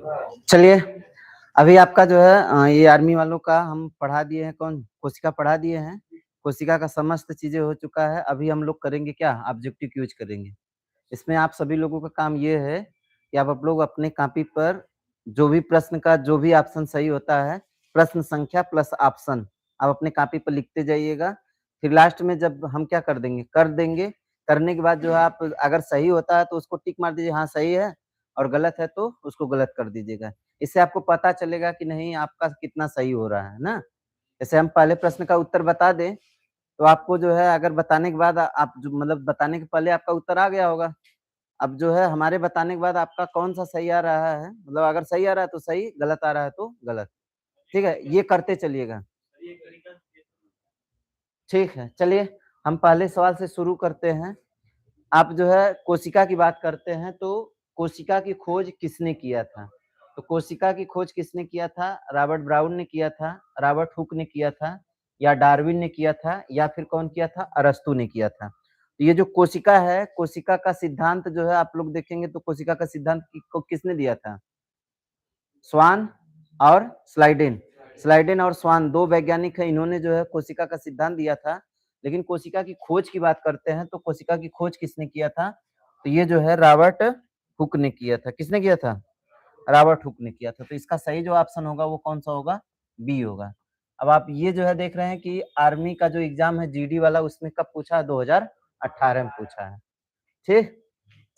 चलिए, अभी आपका जो है ये आर्मी वालों का हम पढ़ा दिए हैं कौन? कोशिका पढ़ा दिए हैं। कोशिका का समस्त चीज़ें हो चुका है। अभी हम लोग करेंगे क्या? ऑब्जेक्टिव यूज़ करेंगे। इसमें आप सभी लोगों का काम ये है कि आप लोग अपने कॉपी पर जो भी प्रश्न का जो भी ऑप्शन सही होता है, प्रश्न संख्या प्लस ऑप्शन आप अपने कॉपी पर लिखते जाइएगा। फिर लास्ट में जब हम क्या कर देंगे, करने के बाद जो है आप अगर सही होता है तो उसको टिक मार दीजिए हाँ, सही है और गलत है तो उसको गलत कर दीजिएगा। इससे आपको पता चलेगा कि नहीं आपका कितना सही हो रहा है ना? जैसे हम पहले प्रश्न का उत्तर बता दें, तो आपको जो है अगर बताने के बाद आप जो मतलब बताने के पहले आपका उत्तर आ गया होगा। अब जो है हमारे बताने के बाद आपका कौन-सा सही आ रहा है, मतलब अगर सही आ रहा है तो सही, गलत आ रहा है तो गलत। ठीक है? ये करते चलिएगा। ठीक है, चलिए हम पहले सवाल से शुरू करते हैं। आप जो है कोशिका की बात करते हैं तो कोशिका की खोज किसने किया था? तो कोशिका की खोज किसने किया था? रॉबर्ट ब्राउन ने किया था, रॉबर्ट हुक ने किया था या डार्विन ने किया था या फिर कौन किया था? अरस्तू ने किया था। तो ये जो कोशिका है, कोशिका का सिद्धांत जो है आप लोग देखेंगे तो कोशिका का सिद्धांत को किसने दिया था? स्वान और स्लाइडेन। स्लाइडेन और स्वान 2 वैज्ञानिक हैं, इन्होंने जो है कोशिका का सिद्धांत दिया था। लेकिन कोशिका की खोज की बात करते हैं तो कोशिका की खोज किसने किया था? तो ये जो है रॉबर्ट हुक ने किया था। किसने किया था? रॉबर्ट हुक ने किया था। तो इसका सही जो ऑप्शन होगा वो कौन-सा होगा? बी होगा। अब आप ये जो है देख रहे हैं कि आर्मी का जो एग्ज़ाम है जीडी वाला उसमें कब पूछा है? 2018 में पूछा है। ठीक?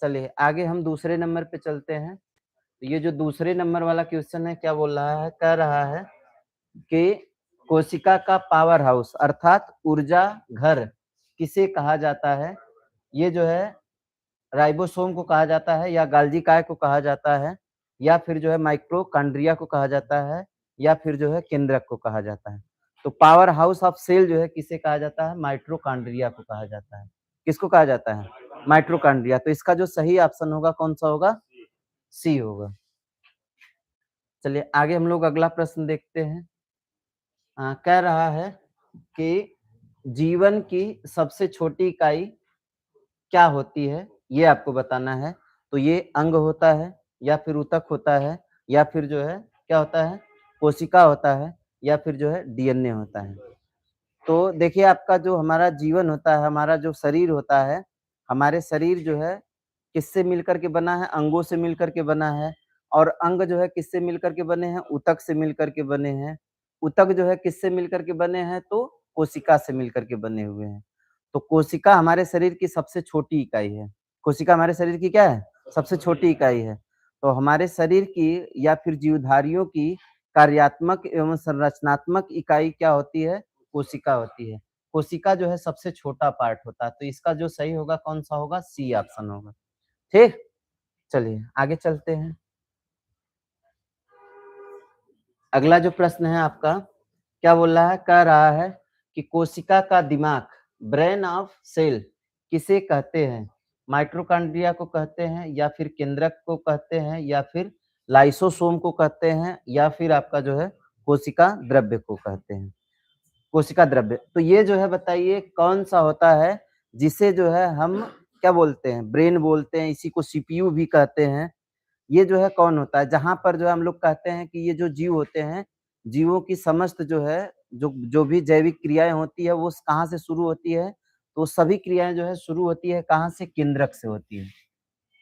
चलिए आगे हम दूसरे नंबर पे चलते हैं। तो ये जो दूसरे नंबर वाला क्वेश्चन है क्या बोल रहा है? कह रहा है कि कोशिका का पावर हाउस अर्थात ऊर्जा घर किसे कहा जाता है? ये जो है राइबोसोम को कहा जाता है या गाल्गी काय को कहा जाता है या फिर जो है माइटोकॉन्ड्रिया को कहा जाता है या फिर जो है केंद्रक को कहा जाता है। तो पावर हाउस ऑफ सेल जो है किसे कहा जाता है? माइटोकॉन्ड्रिया को कहा जाता है। किसको कहा जाता है? माइटोकॉन्ड्रिया। तो इसका जो सही ऑप्शन होगा कौन-सा होगा? सी होगा। चलिए आगे हम लोग अगला प्रश्न देखते हैं। कह रहा है कि जीवन की सबसे छोटी इकाई क्या होती है? ये आपको बताना है। तो ये अंग होता है या फिर ऊतक होता है या फिर जो है क्या होता है? कोशिका होता है या फिर जो है डीएनए होता है। तो देखिए आपका जो हमारा जीवन होता है, हमारा जो शरीर होता है, हमारे शरीर जो है किससे मिलकर के बना है? अंगों से मिलकर के बना है और अंग जो है किससे मिलकर के बने हैं? ऊतक से मिलकर के बने हैं। ऊतक जो है किससे मिलकर के बने हैं? तो कोशिका से मिलकर के बने हुए हैं। तो कोशिका हमारे शरीर की सबसे छोटी इकाई है। कोशिका हमारे शरीर की क्या है? सबसे छोटी इकाई है। तो हमारे शरीर की या फिर जीवधारियों की कार्यात्मक एवं संरचनात्मक इकाई क्या होती है? कोशिका होती है। कोशिका जो है सबसे छोटा पार्ट होता है, तो इसका जो सही होगा कौन-सा होगा? सी ऑप्शन होगा। ठीक? चलिए आगे चलते हैं। अगला जो प्रश्न है आपका, क्या बोल रहा है? कह रहा है कि कोशिका का दिमाग, ब्रेन ऑफ सेल किसे कहते हैं? माइटोकॉन्ड्रिया को कहते हैं या फिर केंद्रक को कहते हैं या फिर लाइसोसोम को कहते हैं या फिर आपका जो है कोशिका द्रव्य को कहते हैं। कोशिका द्रव्य। तो ये जो है बताइए कौन-सा होता है जिसे जो है हम क्या बोलते हैं? ब्रेन बोलते हैं, इसी को सीपीयू भी कहते हैं। ये जो है कौन होता है? जहाँ पर जो है हम लोग कहते हैं कि ये जो जीव होते हैं, जीवों की समस्त जो है, जो जो भी जैविक क्रियाएँ होती है वो कहाँ से शुरू होती है? तो सभी क्रियाएँ जो है शुरू होती है कहाँ से? केंद्रक से होती है।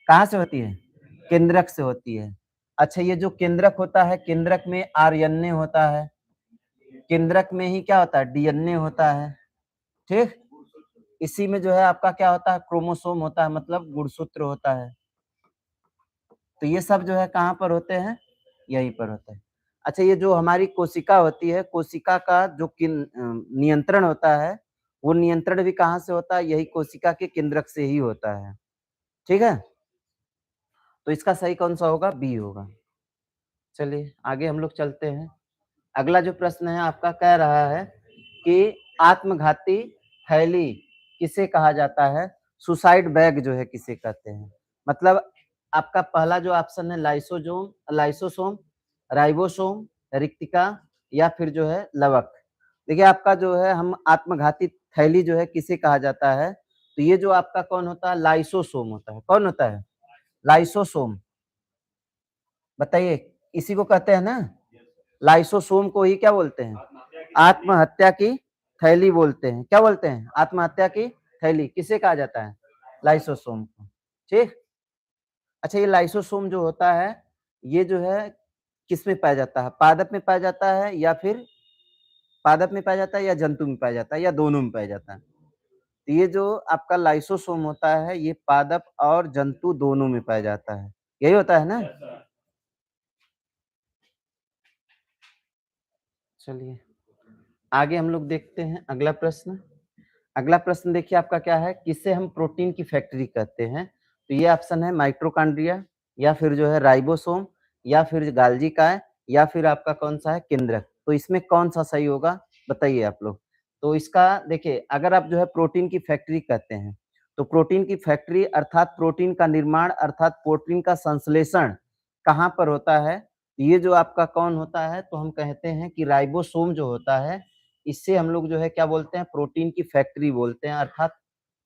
कहाँ से होती है? केंद्रक से होती है। अच्छा ये जो केंद्रक होता है, केंद्रक में आरएनए होता है। केंद्रक में ही क्या होता है? डीएनए होता है। ठीक? इसी में जो है आपका क्या होता है? क्रोमोसोम होता है मतलब गुणसूत्र होता है। तो ये सब जो है कहाँ पर होते हैं? यहीं पर होते हैं। अच्छा ये जो हमारी कोशिका होती है, कोशिका का जो नियंत्रण होता है, वो नियंत्रण भी कहाँ से होता है? यही कोशिका के केंद्रक से ही होता है। ठीक है? तो इसका सही कौन-सा होगा? बी होगा। चलिए आगे हम लोग चलते हैं। अगला जो प्रश्न है आपका कह रहा है कि आत्मघाती थैली किसे कहा जाता है? सुसाइड बैग जो है किसे कहते हैं? मतलब आपका पहला जो ऑप्शन है लाइसोसोम, राइबोसोम, रिक्तिका या फिर जो है लवक। देखिए आपका जो है हम आत्मघाती थैली जो है किसे कहा जाता है? तो ये जो आपका कौन होता है? लाइसोसोम होता है। कौन होता है? लाइसोसोम। बताइए इसी को कहते हैं ना, लाइसोसोम को ही क्या बोलते हैं? आत्महत्या की थैली बोलते हैं। क्या बोलते हैं? आत्महत्या की थैली किसे कहा जाता है? लाइसोसोम को। ठीक। अच्छा, ये लाइसोसोम जो होता है, ये जो है किस में पाया जाता है? पादप में पाया जाता है या फिर पादप में पाया जाता है या जंतु में पाया जाता है या दोनों में पाया जाता है? तो ये जो आपका लाइसोसोम होता है, ये पादप और जंतु दोनों में पाया जाता है। यही होता है ना? चलिए, आगे हम लोग देखते हैं अगला प्रश्न। अगला प्रश्न देखिए आपका क्या है, किसे हम प्रोटीन की फैक्ट्री कहते हैं? तो ये ऑप्शन है माइटोकॉन्ड्रिया या फिर जो है राइबोसोम या फिर गाल्जी काय या फिर आपका कौन-सा है केंद्रक। तो इसमें कौन-सा सही होगा बताइए आप लोग। तो इसका देखिए, अगर आप जो है प्रोटीन की फैक्ट्री कहते हैं, तो प्रोटीन की फैक्ट्री अर्थात प्रोटीन का निर्माण अर्थात प्रोटीन का संश्लेषण कहाँ पर होता है? ये जो आपका कौन होता है, तो हम कहते हैं कि राइबोसोम जो होता है, इससे हम लोग जो है क्या बोलते हैं, प्रोटीन की फैक्ट्री बोलते हैं अर्थात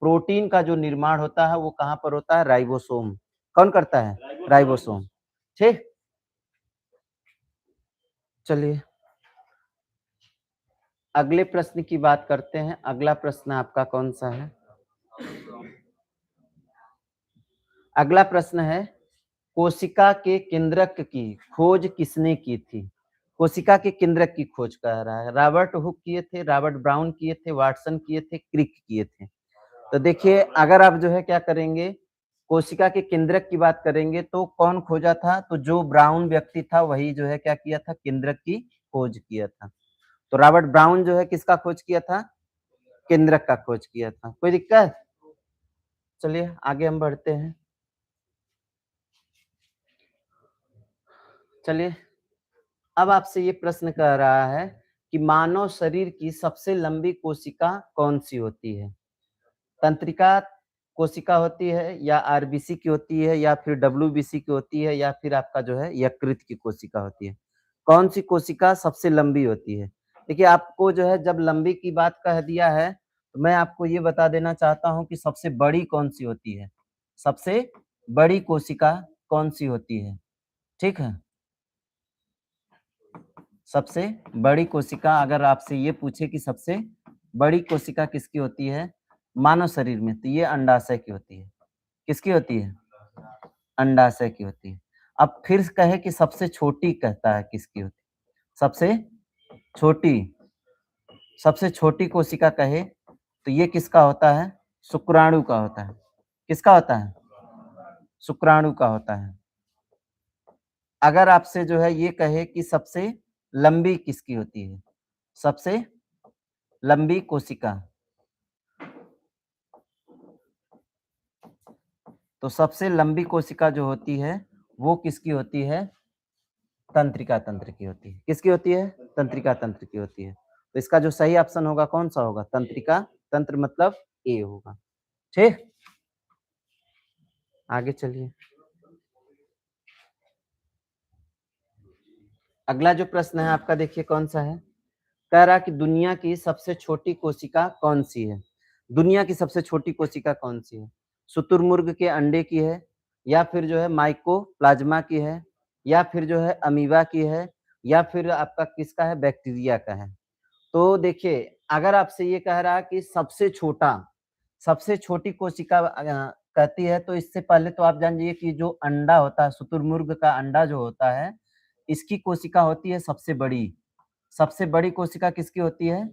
प्रोटीन का जो निर्माण होता है वो कहाँ पर होता है? राइबोसोम। कौन करता है? राइबोसोम। ठीक। चलिए, अगले प्रश्न की बात करते हैं। अगला प्रश्न आपका कौन सा है? अगला प्रश्न है, कोशिका के केंद्रक की खोज किसने की थी? कोशिका के केंद्रक की खोज कह रहा है। रॉबर्ट हुक किए थे, रॉबर्ट ब्राउन किए थे, वाटसन किए थे, क्रिक किए थे। तो देखिए, अगर आप जो है क्या करेंगे, कोशिका के केंद्रक की बात करेंगे तो कौन खोजा था? तो जो ब्राउन व्यक्ति था वही जो है क्या किया था? केंद्रक की खोज किया था। तो रॉबर्ट ब्राउन जो है किसका खोज किया था? केंद्रक का खोज किया था। कोई दिक्कत? चलिए आगे हम बढ़ते हैं। चलिए, अब आपसे ये प्रश्न कर रहा है कि मानव शरीर की सबसे लंबी कोशिका कौन सी होती है? तंत्रिका कोशिका होती है या आरबीसी की होती है या फिर डब्ल्यूबीसी की होती है या फिर आपका जो है यकृत की कोशिका होती है? कौन सी कोशिका सबसे लंबी होती है? देखिए, आपको जो है जब लंबी की बात कह दिया है, तो मैं आपको ये बता देना चाहता हूँ कि सबसे बड़ी कौन-सी होती है? सबसे बड़ी कोशिका कौन-सी होती है? ठीक है? सबसे बड़ी कोशिका अगर आपसे ये पूछे कि सबसे बड़ी कोशिका किसकी होती है मानव शरीर में, तो ये अंडाशय की होती है। किसकी होती है? अंडाशय की होती है। अब फिर कहे कि सबसे छोटी कहता है किसकी होती है? सबसे छोटी, सबसे छोटी कोशिका कहे तो ये किसका होता है? शुक्राणु का होता है। किसका होता है? शुक्राणु का होता है। अगर आपसे जो है ये कहे कि सबसे लंबी किसकी होती है? सबसे लंबी कोशिका, तो सबसे लंबी कोशिका जो होती है वो किसकी होती है? तंत्रिका तंत्र की होती है। किसकी होती है? तंत्रिका तंत्र की होती है। तो इसका जो सही ऑप्शन होगा कौन सा होगा? तंत्रिका तंत्र मतलब ए होगा। ठीक। आगे चलिए, अगला जो प्रश्न है आपका देखिए कौन सा है। कह रहा कि दुनिया की सबसे छोटी कोशिका कौन सी है? दुनिया की सबसे छोटी कोशिका कौन सी है? शुतुरमुर्ग के अंडे की है या फिर जो है माइकोप्लाज्मा की है या फिर जो है अमीबा की है या फिर आपका किसका है? बैक्टीरिया का है। तो देखिए, अगर आपसे ये कह रहा है कि सबसे छोटा, सबसे छोटी कोशिका कहती है तो इससे पहले तो आप जान जाइए कि जो अंडा होता है, शुतुरमुर्ग का अंडा जो होता है, इसकी कोशिका होती है सबसे बड़ी। सबसे बड़ी कोशिका किसकी होती है?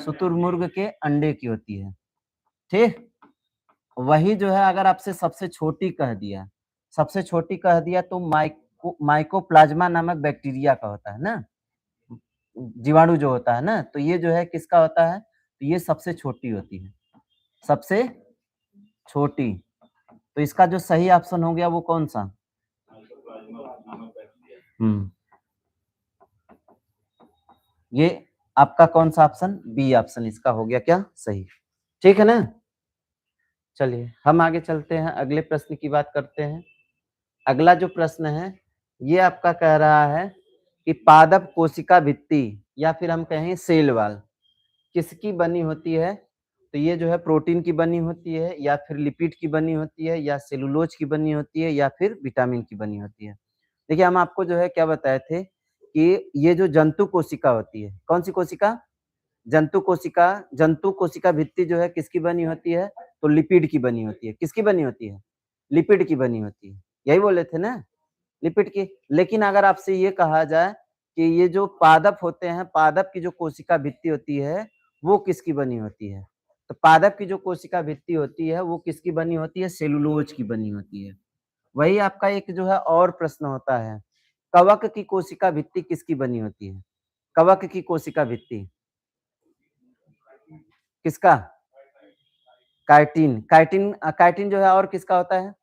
शुतुरमुर्ग के अंडे की होती है। ठीक? वही जो है अगर आपसे सबसे छोटी कह दिया, सबसे छोटी कह दिया तो माइकोप्लाज्मा नामक बैक्टीरिया का होता है ना? जीवाणु जो होता है ना, तो ये जो है किसका होता है? तो ये सबसे छोटी होती है। सबसे छोटी। तो इसका जो सही ऑप्शन हो गया वो कौन-सा? हुँ। ये आपका कौन-सा ऑप्शन? बी ऑप्शन इसका हो गया क्या? सही। ठीक है ना? चलिए, हम आगे चलते हैं, अगले प्रश्न की बात करते हैं। अगला जो प्रश्न है, ये आपका कह रहा है कि पादप कोशिका भित्ति या फिर हम कहें सेल वॉल किसकी बनी होती है? तो ये जो है प्रोटीन की बनी होती है या फिर लिपिड की बनी होती है या सेलुलोज की बनी होती है या फिर विटामिन की बनी होती है। देखिए हम आपको जो है क्या बताए थे कि ये जो जंतु कोशिका होती है, कौन-सी कोशिका? जंतु कोशिका भित्ति जो है किसकी बनी होती है? तो लिपिड की बनी होती है। किसकी बनी होती है? लिपिड की बनी होती है। यही बोले थे ना? लिपिड की। लेकिन अगर आपसे ये कहा जाए कि ये जो पादप होते हैं, पादप की जो कोशिका भित्ति होती है, वो किसकी बनी होती है? तो पादप की जो कोशिका भित्ति होती है, वो किसकी बनी होती है? सेलुलोज की बनी होती है। वही आपका एक जो है और प्रश्न होता है, कवक की कोशिका भित्ति किसकी बनी होती है? कवक की कोशिका भित्ति किसका? काइटिन। काइटिन जो है और किसका होता है?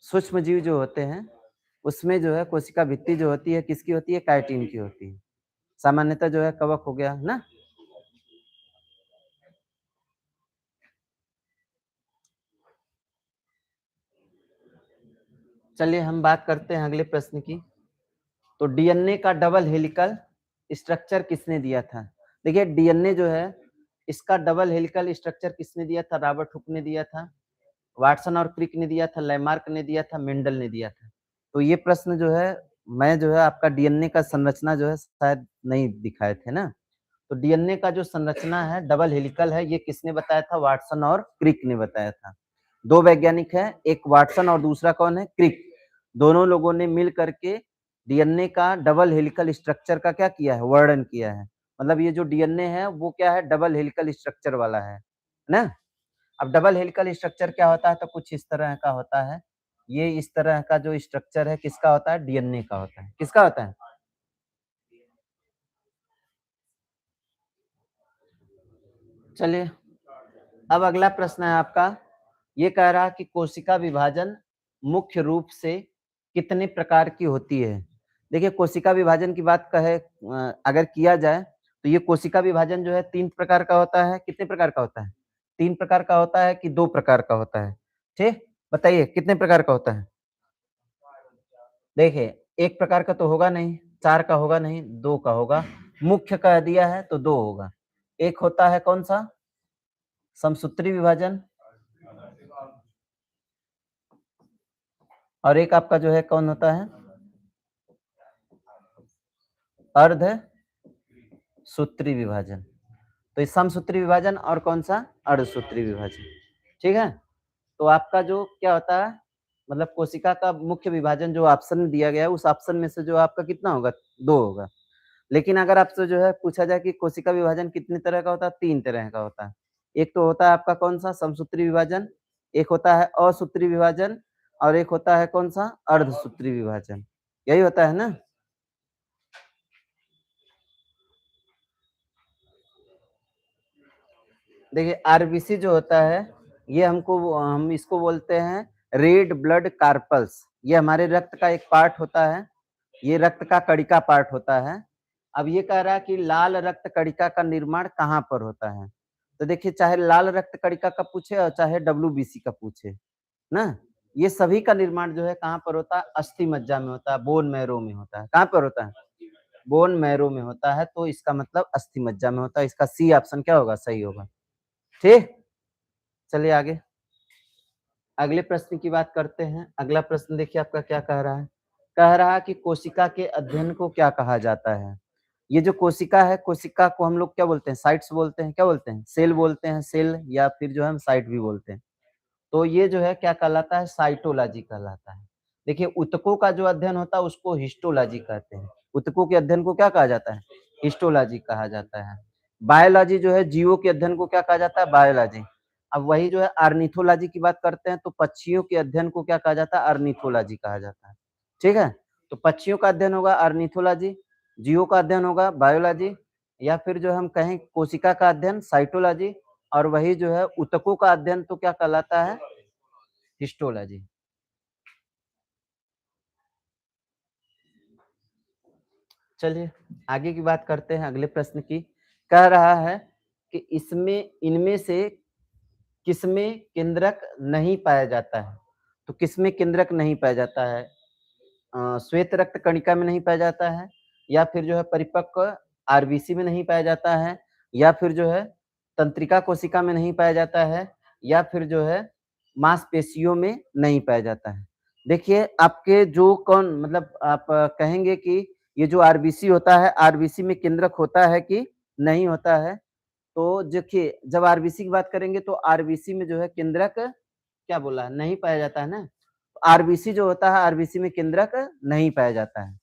सूक्ष्म जीव जो होते हैं, उसमें जो है कोशिका भित्ति जो होती है किसकी होती है? काइटिन की होती है। सामान्यतः जो है कवक हो गया ना। चलिए हम बात करते हैं अगले प्रश्न की। तो डीएनए का डबल हेलिकल स्ट्रक्चर किसने दिया था? देखिए डीएनए जो है इसका डबल हेलिकल स्ट्रक्चर किसने दिया था? रॉबर्ट हुक ने दिया था, वाटसन और क्रिक ने दिया था, लैमार्क ने दिया था, मेंडल ने दिया था। तो ये प्रश्न जो है मैं जो है आपका डीएनए का संरचना जो है शायद नहीं दिखाए थे ना। तो डीएनए का जो संरचना है डबल हेलिकल है, ये किसने बताया था? वाटसन और क्रिक ने बताया था। दो वैज्ञानिक हैं, एक वाटसन और दूसरा कौन है? क्रिक। दोनों लोगों ने मिल करके डीएनए का डबल हेलिकल स्ट्रक्चर का क्या किया है? वर्णन किया है। मतलब ये जो डीएनए है वो क्या है? डबल हेलिकल स्ट्रक्चर वाला है ना। अब डबल हेलिकल स्ट्रक्चर क्या होता है? तो कुछ इस तरह का होता है। ये इस तरह का जो स्ट्रक्चर है किसका होता है? डीएनए का होता है। किसका होता है? चलिए अब अगला प्रश्न है आपका। ये कह रहा है कि कोशिका विभाजन मुख्य रूप से कितने प्रकार की होती है? देखिए कोशिका विभाजन की बात अगर किया जाए तो ये कोशिका विभाजन जो है 3 प्रकार का होता है। कितने प्रकार का होता है? 3 प्रकार का होता है कि 2 प्रकार का होता है? ठीक, बताइए कितने प्रकार का होता है? देखिए 1 प्रकार का तो होगा नहीं, 4 का होगा नहीं, 2 का होगा। मुख्य कह दिया है तो 2 होगा। एक होता है कौन-सा? समसूत्री विभाजन और एक आपका जो है कौन होता है? अर्ध सूत्री विभाजन। तो ये समसूत्री विभाजन और कौन-सा? अर्धसूत्री विभाजन। ठीक है? तो आपका जो क्या होता है मतलब कोशिका का मुख्य विभाजन जो ऑप्शन में दिया गया है, उस ऑप्शन में से जो आपका कितना होगा? 2 होगा। लेकिन अगर आपसे जो है पूछा जाए कि कोशिका विभाजन कितने तरह का होता है? 3 तरह का होता है। एक तो होता है आपका कौन-सा? समसूत्री विभाजन, एक होता है असूत्री विभाजन और एक होता है कौन-सा? अर्धसूत्री विभाजन। यही होता है ना? देखिए आरबीसी जो होता है, ये हम इसको बोलते हैं रेड ब्लड कार्पल्स। ये हमारे रक्त का एक पार्ट होता है। ये रक्त का कणिका पार्ट होता है। अब ये कह रहा है कि लाल रक्त कणिका का निर्माण कहाँ पर होता है? तो देखिए चाहे लाल रक्त कणिका का पूछे और चाहे डब्ल्यूबीसी का पूछे, ना? ये सभी का निर्माण जो है कहाँ पर होता है? अस्थि मज्जा में होता है, बोन मैरो में होता है। कहाँ पर होता है? बोन मैरो में होता है, तो इसका मतलब अस्थि मज्जा में होता है। इसका सी ऑप्शन क्या होगा? सही होगा। ठीक? चलिए आगे। अगले प्रश्न की बात करते हैं। अगला प्रश्न देखिए आपका क्या कह रहा है? कह रहा है कि कोशिका के अध्ययन को क्या कहा जाता है? ये जो कोशिका है, कोशिका को हम लोग क्या बोलते हैं? साइट्स बोलते हैं। क्या बोलते हैं? सेल बोलते हैं, सेल या फिर जो है हम साइट भी बोलते हैं। तो ये जो है क्या कहलाता है? साइटोलॉजी कहलाता है। देखिए ऊतकों का जो अध्ययन होता है उसको हिस्टोलॉजी कहते हैं। ऊतकों के अध्ययन को क्या कहा जाता है? हिस्टोलॉजी कहा जाता है। बायोलॉजी जो है जीवों के अध्ययन को क्या कहा जाता है? बायोलॉजी। अब वही जो है ऑर्निथोलॉजी की बात करते हैं तो पक्षियों के अध्ययन को क्या कहा जाता है? ऑर्निथोलॉजी कहा जाता है। ठीक है? तो पक्षियों का अध्ययन होगा ऑर्निथोलॉजी, जीवों का अध्ययन होगा बायोलॉजी या फिर जो हम कहें कोशिका का अध्ययन साइटोलॉजी और वही जो है ऊतकों का अध्ययन तो क्या कहलाता है? हिस्टोलॉजी। चलिए आगे की बात करते हैं अगले प्रश्न की। कह रहा है कि इसमें इनमें से किसमें केंद्रक नहीं पाया जाता है? तो किसमें केंद्रक नहीं पाया जाता है? श्वेत रक्त कणिका में नहीं पाया जाता है या फिर जो है परिपक्व आरबीसी में नहीं पाया जाता है या फिर जो है तंत्रिका कोशिका में नहीं पाया जाता है या फिर जो है मांसपेशियों में नहीं पाया जाता है। देखिए आपके जो कौन मतलब आप कहेंगे कि ये जो आरबीसी होता है, आरबीसी में केंद्रक होता है कि नहीं होता है? तो देखिए जब आरबीसी की बात करेंगे तो आरबीसी में जो है केंद्रक क्या बोला? नहीं पाया जाता है ना? आरबीसी जो होता है, आरबीसी में केंद्रक नहीं पाया जाता है।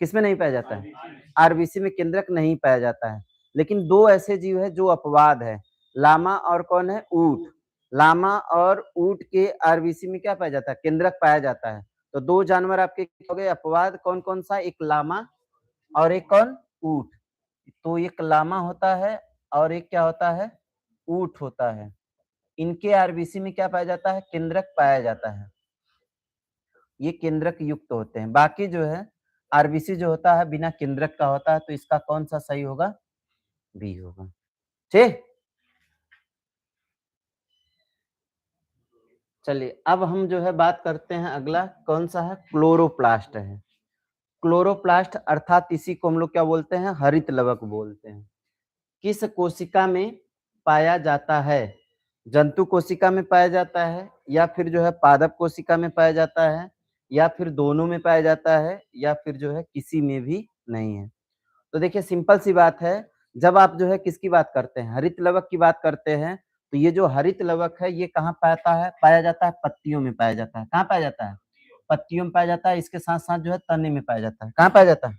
किसमें नहीं पाया जाता है? आरबीसी में केंद्रक नहीं पाया जाता है। लेकिन 2 ऐसे जीव हैं जो अपवाद है, लामा और कौन है? ऊँट। लामा और ऊँट के आरबीसी में क्या पाया जाता है? केंद्रक पाया जाता है। तो 2 जानवर आपके हो गए अपवाद, कौन-कौन सा? एक लामा और एक कौन? ऊँट। तो एक लामा होता है और एक क्या होता है? ऊँट होता है। इनके आरबीसी में क्या पाया जाता है? केंद्रक पाया जाता है। ये केंद्रक युक्त होते हैं। बाकी जो है आरबीसी जो होता है बिना केंद्रक का होता है, तो इसका कौन-सा सही होगा? बी होगा। ठीक? चलिए अब हम जो है बात करते हैं अगला कौन-सा है? क्लोरोप्लास्ट है। क्लोरोप्लास्ट अर्थात इसी को हम लोग क्या बोलते हैं? हरित लवक बोलते हैं। किस कोशिका में पाया जाता है? जंतु कोशिका में पाया जाता है या फिर जो है पादप कोशिका में पाया जाता है या फिर दोनों में पाया जाता है या फिर जो है किसी में भी नहीं है। तो देखिए सिंपल सी बात है, जब आप जो है किसकी बात करते हैं, हरित लवक की बात करते हैं, तो ये जो हरित लवक है ये कहाँ पाता है? पाया जाता है पत्तियों में पाया जाता है। कहाँ पाया जाता है? पत्तियों में पाया जाता है, इसके साथ-साथ जो है तने में पाया जाता है। कहाँ पाया जाता है?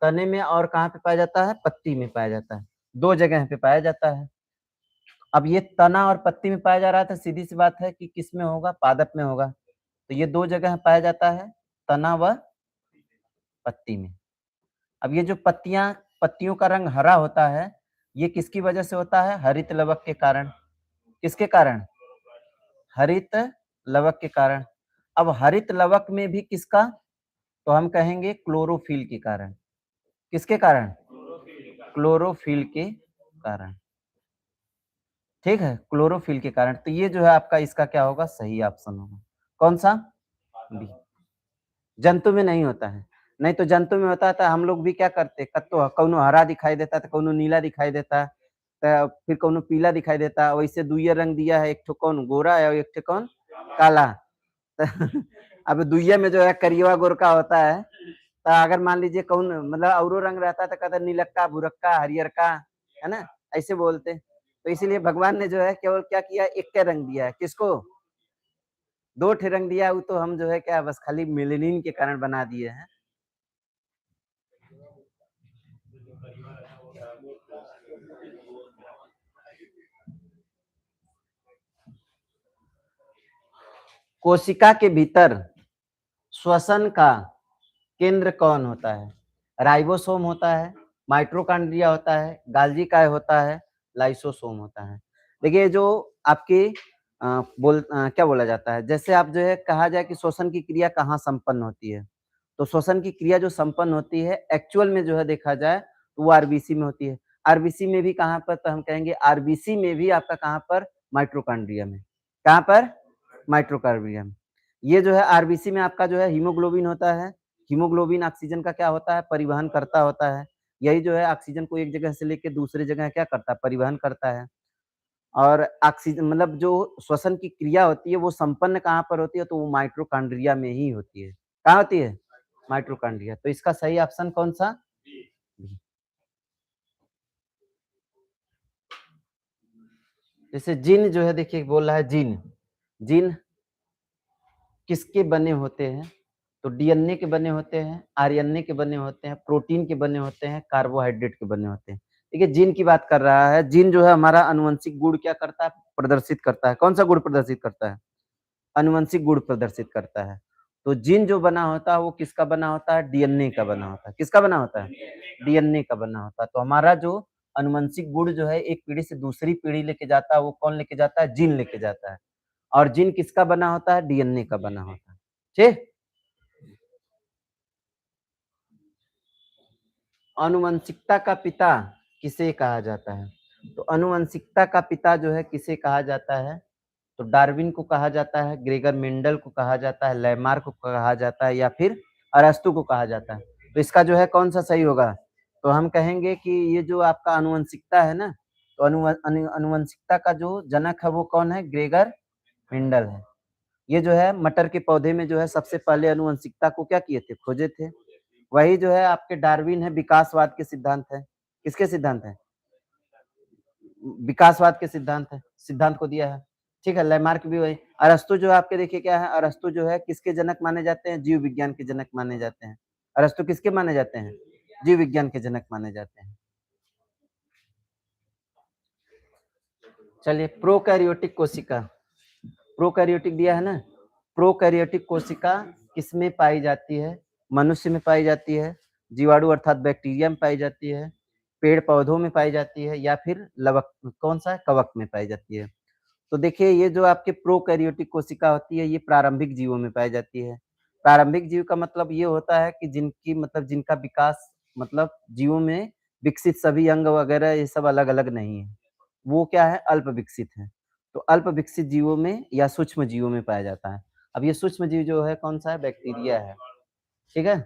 तने में और कहाँ पे पाया जाता है? पत्ती में पाया जाता है। 2 जगह पे पाया जाता है। अब ये तना और पत्ती में पाया जा रहा था, सीधी-सी बात है कि किसमें होगा? पादप में होगा। तो ये 2 जगह पाया जाता है, तना व पत्ती में। अब ये जो पत्तियों का रंग हरा होता है, ये किसकी वजह से होता है? हरित लवक के कारण। किसके कारण? हरित लवक के कारण। अब हरित लवक में भी किसका? तो हम कहेंगे क्लोरोफिल के कारण। किसके कारण? क्लोरोफिल के कारण। ठीक है? क्लोरोफिल के कारण। तो ये जो है आपका इसका क्या होगा? सही ऑप्शन होगा। कौन-सा? बी। जंतु में नहीं होता है। नहीं तो जंतु में होता था हम लोग भी क्या करते कत्तो कौनो हरा दिखाई देता तो कौनो नीला दिखाई देता, फिर कौनो पीला दिखाई देता, वैसे दुइये रंग दिया है, एक ठो कौन गोरा है और एक ठो कौन काला। अब दुइये में जो है करियवा गोरका होता है, तो अगर मान लीजिए कौन मतलब औरो रंग रहता तो कहता नीलक्का, भुरक्का, हरियरका, है ना? ऐसे बोलते। तो इसीलिए भगवान ने जो है केवल क्या किया, एक्के रंग दिया है। किसको? 2 ठे रंग दिया, वो तो हम जो है क्या बस खाली मेलेनिन के कारण बना दिए हैं। कोशिका के भीतर श्वसन का केंद्र कौन होता है? राइबोसोम होता है, माइटोकॉन्ड्रिया होता है, गाल्गी काय होता है, लाइसोसोम होता है। देखिए जो आपकी क्या बोला जाता है, जैसे आप जो है कहा जाए कि श्वसन की क्रिया कहाँ संपन्न होती है, तो श्वसन की क्रिया जो संपन्न होती है एक्चुअल में जो है देखा जाए तो वो आरबीसी में होती है। आरबीसी में भी कहाँ पर? तो हम कहेंगे आरबीसी में भी आपका कहाँ पर? माइटोकॉन्ड्रिया में। कहाँ पर? माइटोकॉन्ड्रिया में। ये जो है आरबीसी में आपका जो है हीमोग्लोबिन होता है। हीमोग्लोबिन ऑक्सीजन का क्या होता है? परिवहन करता होता है। यही जो है ऑक्सीजन को एक जगह से लेके दूसरी जगह क्या करता है? परिवहन करता है। और ऑक्सीजन मतलब जो श्वसन की क्रिया होती है वो संपन्न कहाँ पर होती है? तो वो माइटोकॉन्ड्रिया में ही होती है। कहाँ होती है? माइटोकॉन्ड्रिया। तो इसका सही ऑप्शन कौन-सा? बी। जैसे जीन जो है देखिए बोल रहा है जीन। जीन किसके बने होते हैं? तो डीएनए के बने होते हैं, आरएनए के बने होते हैं, प्रोटीन के बने होते हैं, कार्बोहाइड्रेट के बने होते हैं। देखिए जीन की बात कर रहा है, जीन जो है हमारा आनुवंशिक गुण क्या करता है? प्रदर्शित करता है। कौन-सा गुण प्रदर्शित करता है? आनुवंशिक गुण प्रदर्शित करता है। तो जीन जो बना होता है वो किसका बना होता है? डीएनए का बना होता है। किसका बना होता है? डीएनए का बना होता है। तो हमारा जो आनुवंशिक गुण जो है एक पीढ़ी से दूसरी पीढ़ी लेके जाता है, वो कौन लेके जाता है? जीन लेके जाता है। और जीन किसका बना होता है? डीएनए का बना होता है। ठीक? आनुवंशिकता का पिता किसे कहा जाता है? तो आनुवंशिकता का पिता जो है किसे कहा जाता है? तो डार्विन को कहा जाता है, ग्रेगर मेंडल को कहा जाता है, लैमार्क को कहा जाता है या फिर अरस्तू को कहा जाता है। तो इसका जो है कौन-सा सही होगा? तो हम कहेंगे कि ये जो आपका आनुवंशिकता है ना, तो आनुवंशिकता का जो जनक है वो कौन है? ग्रेगर मेंडल है। ये जो है मटर के पौधे में जो है सबसे पहले आनुवंशिकता को क्या किए थे? खोजे थे। वही जो है आपके डार्विन है विकासवाद के सिद्धांत है। किसके सिद्धांत है? विकासवाद के सिद्धांत को दिया है। ठीक है, लैमार्क भी वही। अरस्तु जो है आपके देखिए क्या है, अरस्तु जो है किसके जनक माने जाते हैं? जीव विज्ञान के जनक माने जाते हैं। अरस्तु किसके माने जाते हैं? जीव विज्ञान के जनक माने जाते हैं। चलिए, प्रोकैरियोटिक कोशिका, प्रोकैरियोटिक दिया है ना। प्रोकैरियोटिक कोशिका किसमें पाई जाती है? मनुष्य में पाई जाती है, जीवाणु अर्थात बैक्टीरिया में पाई जाती है, पेड़ पौधों में पाई जाती है, या फिर लवक कौन सा है? कवक में पाई जाती है। तो देखिए ये जो आपके प्रोकैरियोटिक कोशिका होती है ये प्रारंभिक जीवों में पाई जाती है। प्रारंभिक जीव का मतलब ये होता है कि जिनकी मतलब जिनका विकास मतलब जीवों में विकसित सभी अंग वगैरह ये सब अलग-अलग नहीं है। वो क्या है? अल्प विकसित है। तो अल्प विकसित जीवों में या सूक्ष्म जीवों में पाया जाता है। अब ये सूक्ष्म जीव जो है कौन-सा है? बैक्टीरिया है। ठीक है?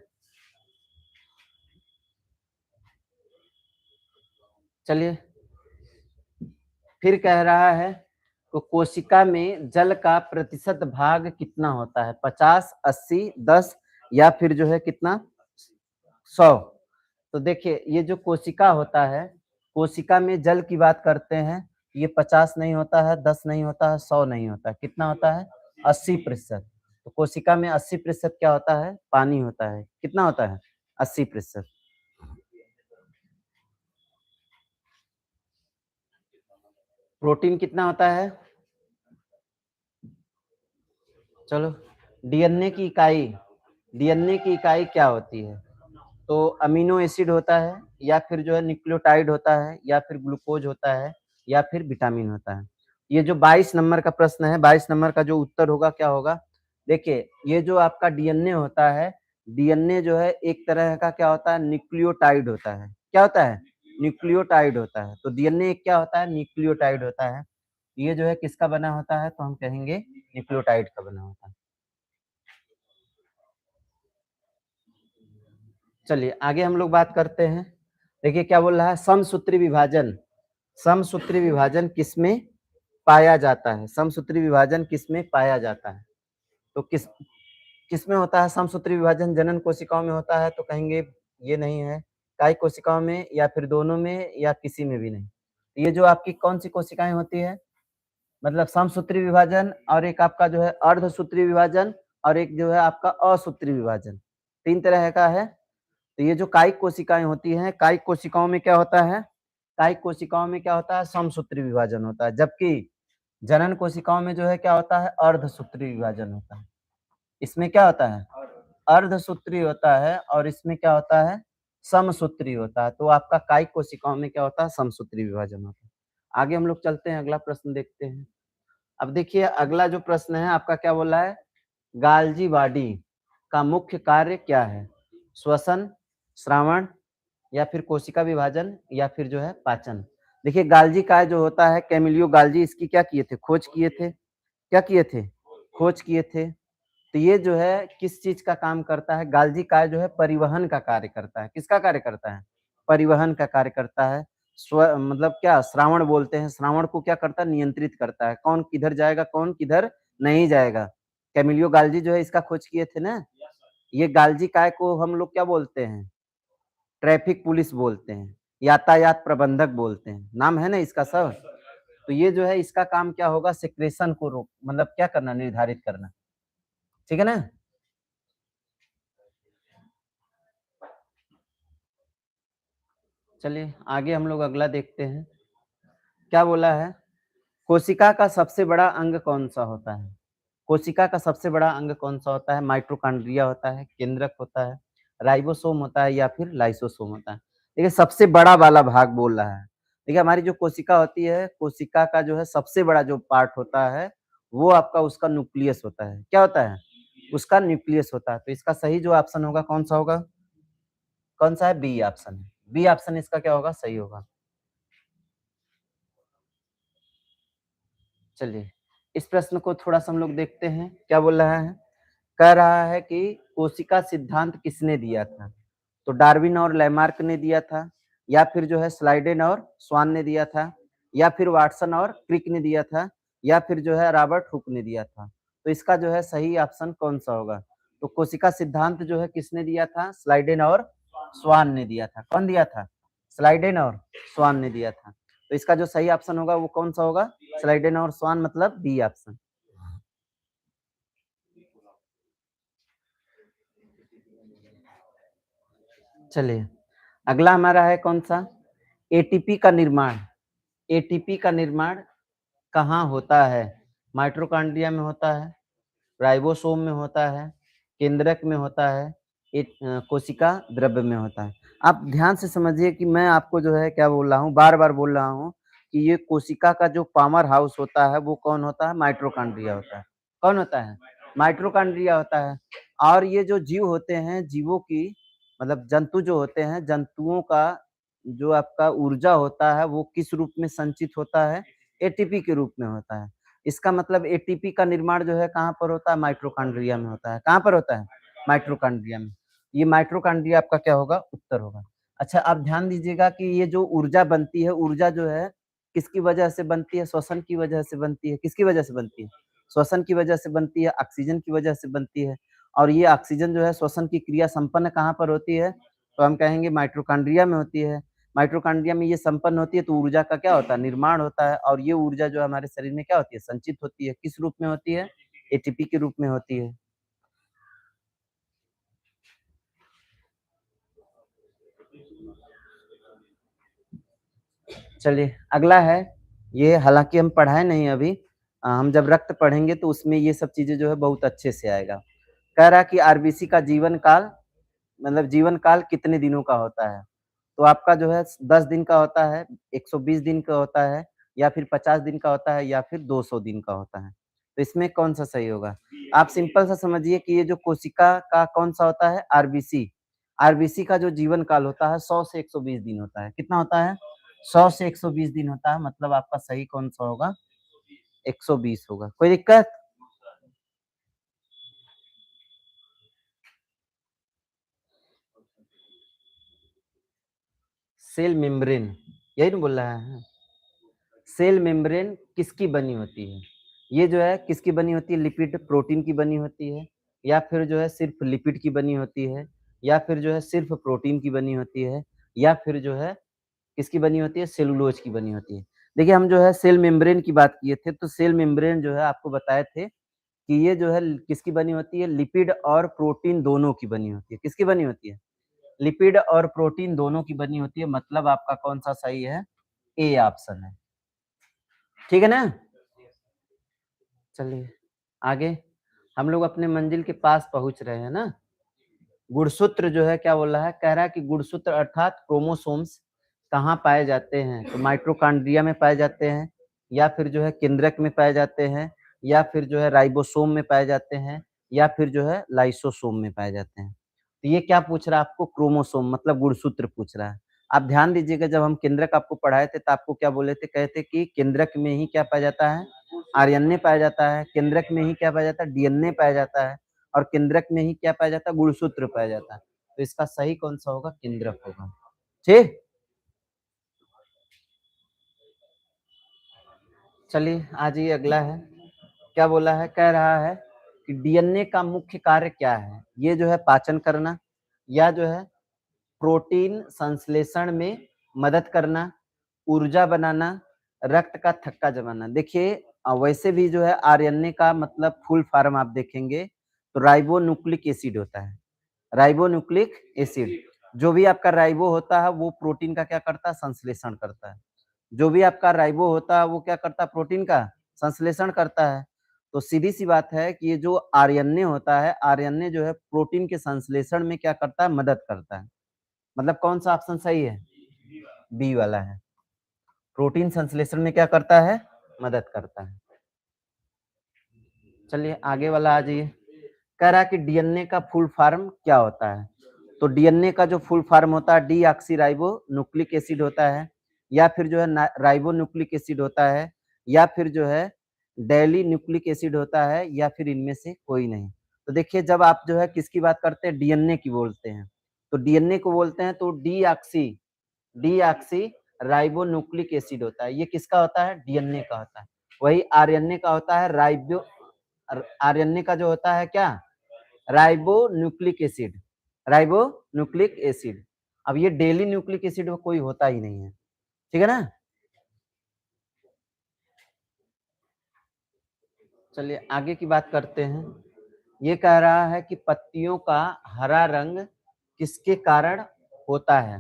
चलिए, फिर कह रहा है तो कोशिका में जल का प्रतिशत भाग कितना होता है? 50, 80, 10 या फिर जो है कितना? 100। तो देखिए ये जो कोशिका होता है, कोशिका में जल की बात करते हैं, ये 50 नहीं होता है, 10 नहीं होता है, 100 नहीं होता है। कितना होता है? 80%। तो कोशिका में 80% क्या होता है? पानी होता है। कितना होता है? 80%। प्रोटीन कितना होता है? चलो, डीएनए की इकाई, डीएनए की इकाई क्या होती है? तो अमीनो एसिड होता है, या फिर जो है न्यूक्लियोटाइड होता है, या फिर ग्लूकोज होता है, या फिर विटामिन होता है। ये जो 22 नंबर का प्रश्न है, 22 नंबर का जो उत्तर होगा क्या होगा? देखिए ये जो आपका डीएनए होता है, डीएनए जो है एक तरह का क्या होता है? न्यूक्लियोटाइड होता है। क्या होता है? न्यूक्लियोटाइड होता है। तो डीएनए क्या होता है? न्यूक्लियोटाइड होता है। ये जो है किसका बना होता है? तो हम कहेंगे न्यूक्लियोटाइड का बना होता है। चलिए आगे हम लोग बात करते हैं। देखिए क्या बोल रहा है? समसूत्री विभाजन, समसूत्री विभाजन किसमें पाया जाता है? समसूत्री विभाजन किसमें पाया जाता है? तो किसमें होता है समसूत्री विभाजन? जनन कोशिकाओं में होता है तो कहेंगे ये नहीं है। काय कोशिकाओं में, या फिर दोनों में, या किसी में भी नहीं। ये जो आपकी कौन सी कोशिकाएं होती है? मतलब समसूत्री विभाजन, और एक आपका जो है अर्धसूत्री विभाजन, और एक जो है आपका असूत्री विभाजन। 3 तरह का है। तो ये जो कायिक कोशिकाएं होती हैं, कायिक कोशिकाओं में क्या होता है? कायिक कोशिकाओं में क्या होता है? समसूत्री विभाजन होता है। जबकि जनन कोशिकाओं में जो है क्या होता है? अर्धसूत्री विभाजन होता है। इसमें क्या होता है? अर्धसूत्री होता है, और इसमें क्या होता है? समसूत्री होता है। तो आपका कायिक कोशिकाओं में क्या होता है? समसूत्री विभाजन होता है। आगे हम लोग चलते हैं, अगला प्रश्न देखते हैं। अब देखिए अगला जो प्रश्न है आपका क्या बोला है? गाल्जी बॉडी का मुख्य कार्य क्या है? श्वसन, श्रावण, या फिर कोशिका विभाजन, या फिर जो है पाचन। देखिए गाल्जी काय जो होता है, कैमिलियो गाल्जी, इसकी क्या किए थे? खोज किए थे। क्या किए थे? खोज किए थे। तो ये जो है किस चीज का काम करता है? गाल्जी काय जो है परिवहन का कार्य करता है। किसका कार्य करता है? परिवहन का कार्य करता है। स्व मतलब क्या श्रावण बोलते हैं, श्रावण को क्या करता है? नियंत्रित करता है। कौन किधर जाएगा, कौन किधर नहीं जाएगा। कैमिलियो गाल्जी जो है इसका खोज किए थे ना। ये गाल्जी काय को हम लोग क्या बोलते हैं? ट्रैफिक पुलिस बोलते हैं, यातायात प्रबंधक बोलते हैं। नाम है ना इसका सब। तो ये जो है इसका काम क्या होगा? सेक्रेशन को रोक मतलब क्या करना? निर्धारित करना। ठीक है ना? चलिए आगे हम लोग अगला देखते हैं। क्या बोला है? कोशिका का सबसे बड़ा अंग कौन सा होता है? कोशिका का सबसे बड़ा अंग कौन सा होता है? माइटोकॉन्ड्रिया होता है, केंद्रक होता है, राइबोसोम होता है, या फिर लाइसोसोम होता है। देखिए सबसे बड़ा वाला भाग बोल रहा है। देखिए हमारी जो कोशिका होती है, कोशिका का जो है सबसे बड़ा जो पार्ट होता है वो आपका उसका न्यूक्लियस होता है। क्या होता है? उसका न्यूक्लियस होता है। तो इसका सही जो ऑप्शन होगा कौन सा होगा? कौन सा है? बी ऑप्शन है। बी ऑप्शन इसका क्या होगा? सही होगा। चलिए इस प्रश्न को थोड़ा-सा हम लोग देखते हैं, क्या बोल रहा है? कह रहा है कि कोशिका सिद्धांत किसने दिया था? तो डार्विन और लैमार्क ने दिया था, या फिर जो है स्लाइडेन और स्वान ने दिया था, या फिर वाटसन और क्रिक ने दिया था, या फिर जो है रॉबर्ट हुक ने दिया था। तो इसका जो है सही ऑप्शन कौन-सा होगा? तो कोशिका सिद्धांत जो है किसने दिया था? स्लाइडेन और स्वान ने दिया था। कौन दिया था? स्लाइडेन और स्वान ने दिया था। तो इसका जो सही ऑप्शन होगा वो कौन-सा होगा? स्लाइडेन और स्वान मतलब बी ऑप्शन। चलिए, अगला हमारा है कौन-सा? एटीपी का निर्माण। एटीपी का निर्माण कहाँ होता है? माइटोकॉन्ड्रिया में होता है, राइबोसोम में होता है, केंद्रक में होता है, कोशिका द्रव्य में होता है। आप ध्यान से समझिए कि मैं आपको जो है क्या बोल रहा हूँ, बार-बार बोल रहा हूँ कि ये कोशिका का जो पावर हाउस होता है वो कौन होता है? माइटोकॉन्ड्रिया होता है। कौन होता है? माइटोकॉन्ड्रिया होता है। और ये जो जीव होते हैं, जीवों की मतलब जंतु जो होते हैं, जंतुओं का जो आपका ऊर्जा होता है वो किस रूप में संचित होता है? एटीपी के रूप में होता है। इसका मतलब एटीपी का निर्माण जो है कहाँ पर होता है? माइटोकॉन्ड्रिया में होता है। कहाँ पर होता है? माइटोकॉन्ड्रिया में। ये माइटोकॉन्ड्रिया आपका क्या होगा? उत्तर होगा। अच्छा, आप ध्यान दीजिएगा कि ये जो ऊर्जा बनती है, ऊर्जा जो है किसकी वजह से बनती है? श्वसन की वजह से बनती है। किसकी वजह से बनती है? श्वसन की वजह से बनती है, ऑक्सीजन की वजह से बनती है। और ये ऑक्सीजन जो है श्वसन की क्रिया संपन्न कहाँ पर होती है? तो हम कहेंगे माइटोकॉन्ड्रिया में होती है। माइटोकॉन्ड्रिया में ये संपन्न होती है तो ऊर्जा का क्या होता है? निर्माण होता है और ये ऊर्जा जो हमारे शरीर में क्या होती है? संचित होती है। किस रूप में होती है? एटीपी के रूप में होती है। चलिए, अगला है, ये हालाँकि हम पढ़ाए नहीं अभी, हम जब रक्त पढ़ेंगे तो उसमें ये सब चीज़ें जो है बहुत अच्छे से आएगा। कह रहा है कि आरबीसी का जीवन काल मतलब जीवन काल कितने दिनों का होता है? तो आपका जो है 10 दिन का होता है, 120 दिन का होता है या फिर 50 दिन का होता है या फिर 200 दिन का होता है। तो इसमें कौन-सा सही होगा? आप सिंपल सा समझिए कि ये जो कोशिका का कौन-सा होता है? आरबीसी। आरबीसी का जो जीवन काल होता है 100 से 120 दिन होता है। कितना होता है? 100 से 120 दिन होता है, मतलब आपका सही कौन-सा होगा? 120 होगा। कोई दिक्कत? सेल मेम्ब्रेन, यही ना बोल रहा है? सेल मेम्ब्रेन किसकी बनी होती है? ये जो है किसकी बनी होती है? लिपिड प्रोटीन की बनी होती है या फिर जो है सिर्फ़ लिपिड की बनी होती है या फिर जो है सिर्फ़ प्रोटीन की बनी होती है या फिर जो है किसकी बनी होती है? सेलुलोज़ की बनी होती है। देखिए, हम जो है सेल मेम्ब्रेन की बात किए थे, तो सेल मेम्ब्रेन जो है आपको बताए थे कि ये जो है किसकी बनी होती है? लिपिड और प्रोटीन दोनों की बनी होती है। किसकी बनी होती है? लिपिड और प्रोटीन दोनों की बनी होती है, मतलब आपका कौन-सा सही है? ए ऑप्शन है। ठीक है ना? चलिए, आगे हम लोग अपने मंजिल के पास पहुँच रहे हैं ना? गुणसूत्र जो है क्या बोल रहा है? कह रहा है कि गुणसूत्र अर्थात क्रोमोसोम्स कहाँ पाए जाते हैं? तो माइटोकॉन्ड्रिया में पाए जाते हैं या फिर जो है केंद्रक में पाए जाते हैं या फिर जो है राइबोसोम में पाए जाते हैं या फिर जो है लाइसोसोम में पाए जाते हैं। तो ये क्या पूछ रहा है आपको? क्रोमोसोम मतलब गुणसूत्र पूछ रहा है। आप ध्यान दीजिएगा, जब हम केंद्रक आपको पढ़ाए थे तो आपको क्या बोले थे? कहे थे कि केंद्रक में ही क्या पाया जाता है? आरएनए पाया जाता है, केंद्रक में ही क्या पाया जाता है? डीएनए पाया जाता है और केंद्रक में ही क्या पाया जाता है? गुणसूत्र पाया जाता है। तो इसका सही कौन-सा होगा? केंद्रक होगा। ठीक? चलिए, आज ये अगला है। क्या बोला है? कह रहा है कि डीएनए का मुख्य कार्य क्या है? ये जो है पाचन करना या जो है प्रोटीन संश्लेषण में मदद करना, ऊर्जा बनाना, रक्त का थक्का जमाना। देखिए, वैसे भी जो है आरएनए का मतलब फुल फॉर्म आप देखेंगे तो राइबोन्यूक्लिक एसिड होता है। राइबोन्यूक्लिक एसिड, जो भी आपका राइबो होता है वो प्रोटीन का क्या करता है? संश्लेषण करता है। जो भी आपका राइबो होता है वो क्या करता है? प्रोटीन का संश्लेषण करता है। तो सीधी-सी बात है कि ये जो आरएनए होता है, आरएनए जो है प्रोटीन के संश्लेषण में क्या करता है? मदद करता है। मतलब कौन-सा ऑप्शन सही है? बी वाला है। प्रोटीन संश्लेषण में क्या करता है? मदद करता है। चलिए, आगे वाला आ जाइए। कह रहा है कि डीएनए का फुल फॉर्म क्या होता है? तो डीएनए का जो फुल फॉर्म होता है डीऑक्सी न्यूक्लिक एसिड होता है या फिर जो है ना राइबो न्यूक्लिक एसिड होता है या फिर जो है डेली न्यूक्लिक एसिड होता है या फिर इनमें से कोई नहीं। तो देखिए, जब आप जो है किसकी बात करते हैं? डीएनए की बोलते हैं। तो डीएनए को बोलते हैं तो डीऑक्सी राइबो न्यूक्लिक एसिड होता है। ये किसका होता है? डीएनए का होता है। वही आरएनए का होता है आरएनए का जो होता है क्या, राइबोन्यूक्लिक एसिड, राइबोन्यूक्लिक एसिड। अब ये डेली न्यूक्लिक एसिड कोई होता ही नहीं है, ठीक है ना। चलिए आगे की बात करते हैं। ये कह रहा है कि पत्तियों का हरा रंग किसके कारण होता है,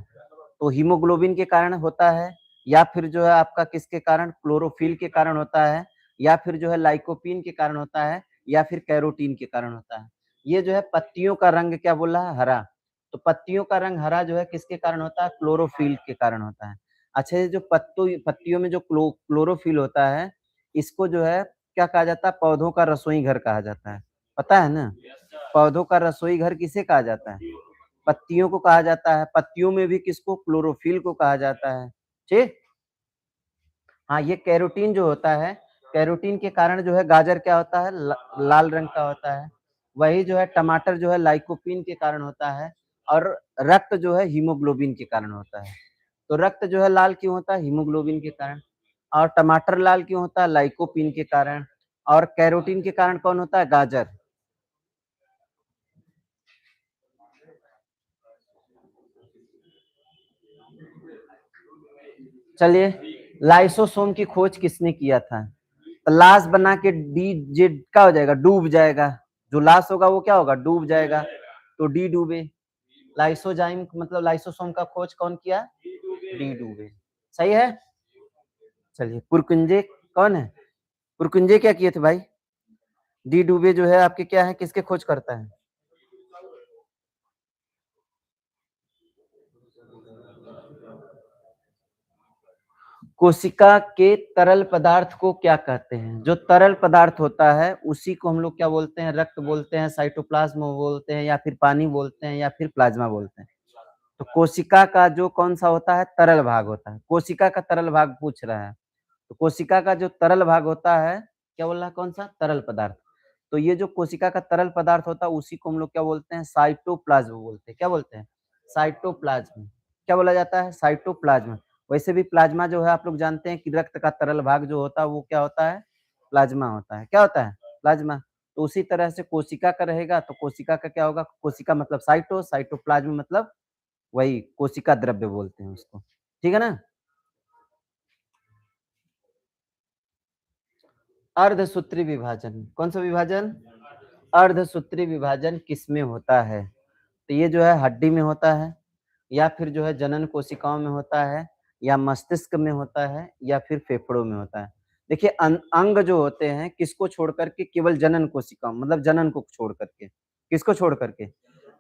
तो हीमोग्लोबिन के कारण होता है, या फिर जो है आपका किसके कारण, क्लोरोफिल के कारण होता है, या फिर जो है लाइकोपीन के कारण होता है, या फिर कैरोटीन के कारण होता है। ये जो है पत्तियों का रंग क्या बोल रहा है, हरा। तो पत्तियों का रंग हरा जो है किसके कारण होता है, क्लोरोफिल के कारण होता है। अच्छा, ये जो पत्तियों में जो क्लोरोफिल होता है, इसको जो है क्या कहा जाता है, पौधों का रसोई घर कहा जाता है, पता है ना। पौधों का रसोई घर किसे कहा जाता है, पत्तियों को कहा जाता है। पत्तियों में भी किसको, क्लोरोफिल को कहा जाता है, ठीक। हाँ, ये कैरोटीन जो होता है, कैरोटीन के कारण जो है गाजर क्या होता है, लाल रंग का होता है। वही जो है टमाटर जो है लाइकोपीन के कारण होता है, और रक्त जो है हीमोग्लोबिन के कारण होता है। तो रक्त जो है लाल क्यों होता है, हीमोग्लोबिन के कारण। और टमाटर लाल क्यों होता है, लाइकोपीन के कारण। और कैरोटीन के कारण कौन होता है, गाजर। चलिए, लाइसोसोम की खोज किसने किया था, तो लाश बना के डी जेड क्या हो जाएगा, डूब जाएगा। जो लाश होगा वो क्या होगा, डूब जाएगा, तो डी डूबे। लाइसोजाइम मतलब लाइसोसोम का खोज कौन किया, डी डूबे। सही है। चलिए, पुरकुंजे कौन है, पुरकुंजे क्या किए थे भाई, डी डूबे जो है आपके क्या है, किसके खोज करता है। कोशिका के तरल पदार्थ को क्या कहते हैं, जो तरल पदार्थ होता है उसी को हम लोग क्या बोलते हैं, रक्त बोलते हैं, साइटोप्लाज्म बोलते हैं, या फिर पानी बोलते हैं, या फिर प्लाज्मा बोलते हैं। तो कोशिका का जो कौन सा होता है, तरल भाग होता है। कोशिका का तरल भाग पूछ रहा है, तो कोशिका का जो तरल भाग होता है, क्या बोल रहा है, कौन सा, तरल पदार्थ। तो ये जो कोशिका का तरल पदार्थ होता है उसी को हम लोग क्या बोलते हैं, साइटोप्लाज्म बोलते हैं। क्या बोलते हैं, साइटोप्लाज्म। क्या बोला जाता है, साइटोप्लाज्म। वैसे भी प्लाज्मा जो है आप लोग जानते हैं कि रक्त का तरल भाग जो होता है वो क्या होता है, प्लाज्मा होता है। क्या होता है, प्लाज्मा। तो उसी तरह से कोशिका का रहेगा, तो कोशिका का क्या होगा, कोशिका मतलब साइटोप्लाज्म मतलब वही कोशिका द्रव्य बोलते हैं उसको, ठीक है ना। अर्धसूत्री विभाजन, कौन सा विभाजन, अर्धसूत्री विभाजन किसमें होता है, तो ये जो है हड्डी में होता है, या फिर जो है जनन कोशिकाओं में होता है, या मस्तिष्क में होता है, या फिर फेफड़ों में होता है। देखिए अंग जो होते हैं किसको छोड़ करके, केवल जनन कोशिकाओं मतलब जनन को छोड़ करके, किसको छोड़ करके,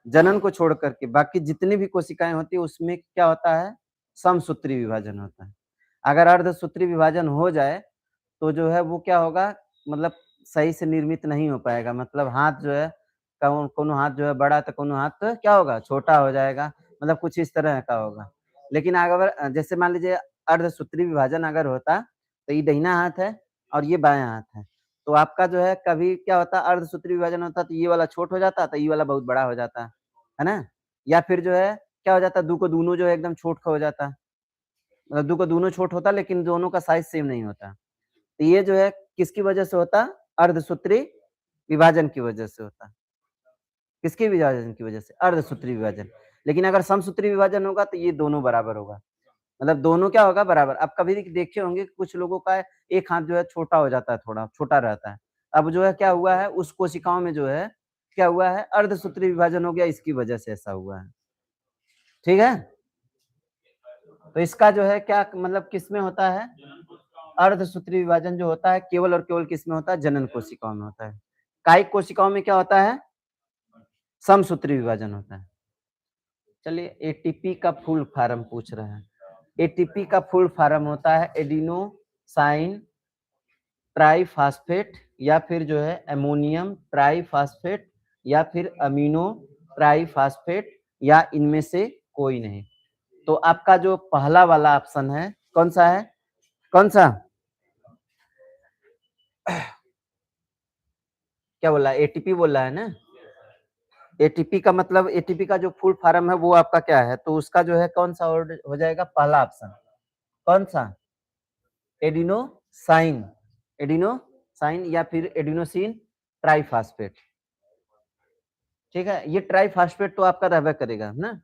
जनन को छोड़ करके बाकी जितनी भी कोशिकाएं होती है उसमें क्या होता है, समसूत्री विभाजन होता है। अगर अर्धसूत्री विभाजन हो जाए तो जो है वो क्या होगा, मतलब सही से निर्मित नहीं हो पाएगा। मतलब हाथ जो है, कोनो हाथ जो है बड़ा तो कोनो हाथ क्या होगा, छोटा हो जाएगा। मतलब कुछ इस तरह का होगा। लेकिन अगर जैसे मान लीजिए अर्धसूत्री विभाजन अगर होता, तो ये दाहिना हाथ है और ये बायाँ हाथ है। तो आपका जो है कभी क्या होता, अर्धसूत्री विभाजन होता तो ये वाला छोट हो जाता, तो ये वाला बहुत बड़ा हो जाता, है ना? या फिर जो है क्या हो जाता, दो को दोनों जो है एकदम छोट का हो जाता। मतलब दो को दोनों छोट होता लेकिन दोनों का साइज़ सेम नहीं होता। तो ये जो है किसकी वजह से होता? अर्धसूत्री विभाजन की वजह से होता। किसके विभाजन की वजह से? अर्धसूत्री विभाजन। लेकिन अगर समसूत्री विभाजन होगा तो ये दोनों बराबर होगा। मतलब दोनों क्या होगा, बराबर। आप कभी देखे होंगे कुछ लोगों का एक हाथ जो है छोटा हो जाता है, थोड़ा छोटा रहता है। अब जो है क्या हुआ है, उस कोशिकाओं में जो है क्या हुआ है, अर्धसूत्री विभाजन हो गया, इसकी वजह से ऐसा हुआ है। ठीक है? तो इसका जो है क्या मतलब किसमें होता है? अर्धसूत्री विभाजन जो होता है केवल और केवल किसमें होता है? जनन कोशिकाओं में होता है। कायिक कोशिकाओं में क्या होता है? समसूत्री विभाजन होता है। चलिए, एटीपी का फुल फॉर्म पूछ रहे हैं। एटीपी का फुल फॉर्म होता है एडिनोसाइन ट्राइफॉस्फेट, या फिर जो है अमोनियम ट्राइफॉस्फेट, या फिर अमीनो ट्राइफॉस्फेट, या इनमें से कोई नहीं। तो आपका जो पहला वाला ऑप्शन है कौन सा है? कौन सा? क्या बोला? एटीपी बोल रहा है ना? एटीपी का मतलब एटीपी का जो फुल फॉर्म है वो आपका क्या है? तो उसका जो है कौन सा हो जाएगा पहला ऑप्शन? कौन सा? एडिनोसाइन, एडिनोसाइन या फिर एडिनोसिन ट्राइफॉस्फेट। ठीक है, ये ट्राइफॉस्फेट तो आपका रहबे करेगा, है ना?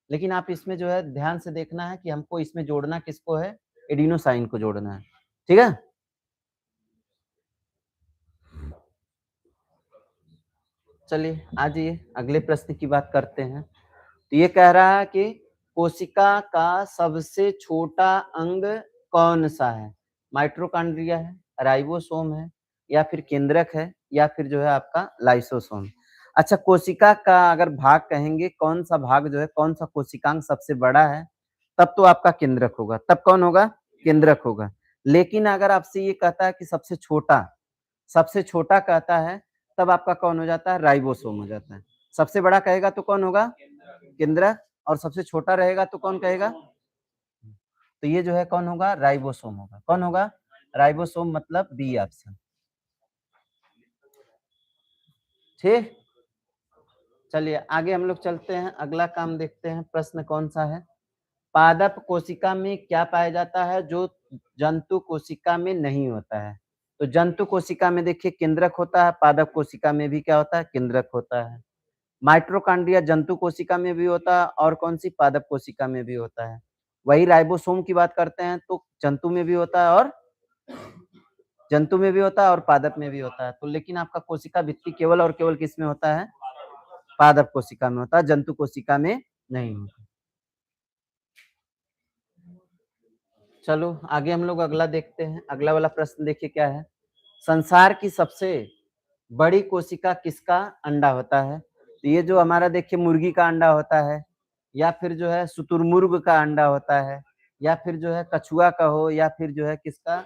लेकिन आप इसमें जो है ध्यान से देखना है कि हमको इसमें जोड़ना किसको है? एडिनोसाइन को जोड़ना है। ठीक है? चलिए आ जाइए अगले प्रश्न की बात करते हैं। तो ये कह रहा है कि कोशिका का सबसे छोटा अंग कौन-सा है? माइटोकॉन्ड्रिया है, राइबोसोम है या फिर केंद्रक है या फिर जो है आपका लाइसोसोम। अच्छा, कोशिका का अगर भाग कहेंगे, कौन-सा भाग जो है, कौन-सा कोशिकांग सबसे बड़ा है, तब तो आपका केंद्रक होगा। तब कौन होगा? केंद्रक होगा। लेकिन अगर आपसे ये कहता है कि सबसे छोटा कहता है, तब आपका कौन हो जाता है? राइबोसोम हो जाता है। सबसे बड़ा कहेगा तो कौन होगा? केंद्रक। और सबसे छोटा रहेगा तो कौन कहेगा? तो ये जो है कौन होगा? राइबोसोम होगा। कौन होगा? राइबोसोम, मतलब बी ऑप्शन। ठीक, चलिए आगे हम लोग चलते हैं, अगला काम देखते हैं। प्रश्न कौन सा है? पादप कोशिका में क्या पाया जाता है जो जंतु कोशिका में नहीं होता है? तो जंतु कोशिका में देखिए केंद्रक होता है, पादप कोशिका में भी क्या होता है? केंद्रक होता है। माइटोकॉन्ड्रिया जंतु कोशिका में भी होता है और कौन सी? पादप कोशिका में भी होता है। वही राइबोसोम की बात करते हैं तो जंतु में भी होता है और पादप में भी होता है। तो लेकिन आपका कोशिका भित्ति केवल और केवल किस में होता है? पादप कोशिका में होता है, जंतु कोशिका में नहीं होता। चलो आगे हम लोग अगला देखते हैं। अगला वाला प्रश्न देखिए क्या है? संसार की सबसे बड़ी कोशिका किसका अंडा होता है? तो ये जो हमारा देखिए मुर्गी का अंडा होता है या फिर जो है शुतुरमुर्ग का अंडा होता है या फिर जो है कछुआ का हो या फिर जो है किसका?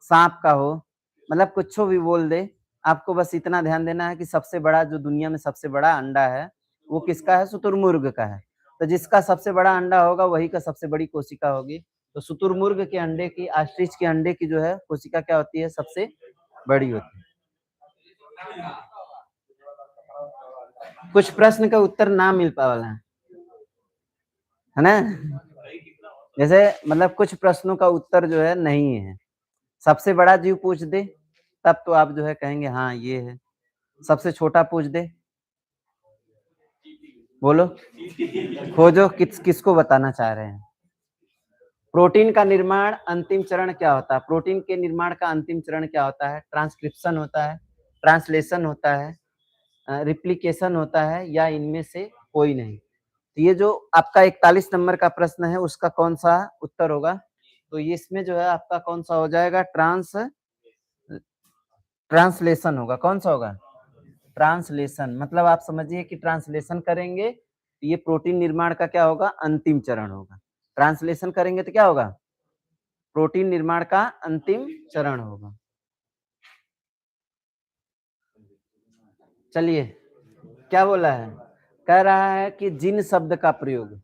सांप का हो, मतलब कुछ भी बोल दे, आपको बस इतना ध्यान देना है कि सबसे बड़ा जो दुनिया में सबसे बड़ा अंडा है वो किसका है? शुतुरमुर्ग का है। तो जिसका सबसे बड़ा अंडा होगा वही का सबसे बड़ी कोशिका होगी। तो शुतुरमुर्ग के अंडे की, ऑस्ट्रिच के अंडे की जो है कोशिका क्या होती है? सबसे बड़ी होती है। कुछ प्रश्न का उत्तर ना मिल पावला है ना? जैसे मतलब कुछ प्रश्नों का उत्तर जो है नहीं है। सबसे बड़ा जीव पूछ दे तब तो आप जो है कहेंगे हाँ ये है। सबसे छोटा पूछ दे, बोलो खोजो किसको बताना चाह रहे हैं। प्रोटीन का निर्माण अंतिम चरण क्या होता है? प्रोटीन के निर्माण का अंतिम चरण क्या होता है? ट्रांसक्रिप्शन होता है, ट्रांसलेशन होता है, रिप्लिकेशन होता है या इनमें से कोई नहीं। तो ये जो आपका 41 नंबर का प्रश्न है उसका कौन सा उत्तर होगा? तो ये इसमें जो है आपका कौन सा हो जाएगा? ट्रांसलेशन होगा। कौन सा होगा? ट्रांसलेशन। मतलब आप समझिए कि ट्रांसलेशन करेंगे तो ये प्रोटीन निर्माण का क्या होगा? अंतिम चरण होगा। ट्रांसलेशन करेंगे तो क्या होगा? प्रोटीन निर्माण का अंतिम चरण होगा। चलिए क्या बोला है? कह रहा है कि जिन शब्द का प्रयोग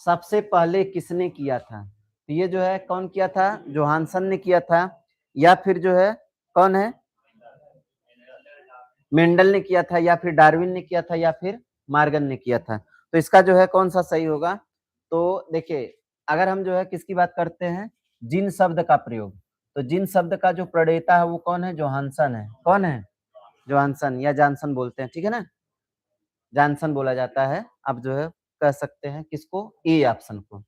सबसे पहले किसने किया था? तो ये जो है कौन किया था? जोहानसन ने किया था या फिर जो है कौन है? मेंडल ने किया था या फिर डार्विन ने किया था या फिर मार्गन ने किया था। तो इसका जो है कौन सा सही होगा? तो देखिए अगर हम जो है किसकी बात करते हैं? जिन शब्द का प्रयोग, तो जिन शब्द का जो प्रणेता है वो कौन है? जोहानसन है। कौन है? जोहानसन या जानसन बोलते हैं, ठीक है ना? जानसन बोला जाता है। आप जो है कह सकते हैं किसको? ए ऑप्शन को।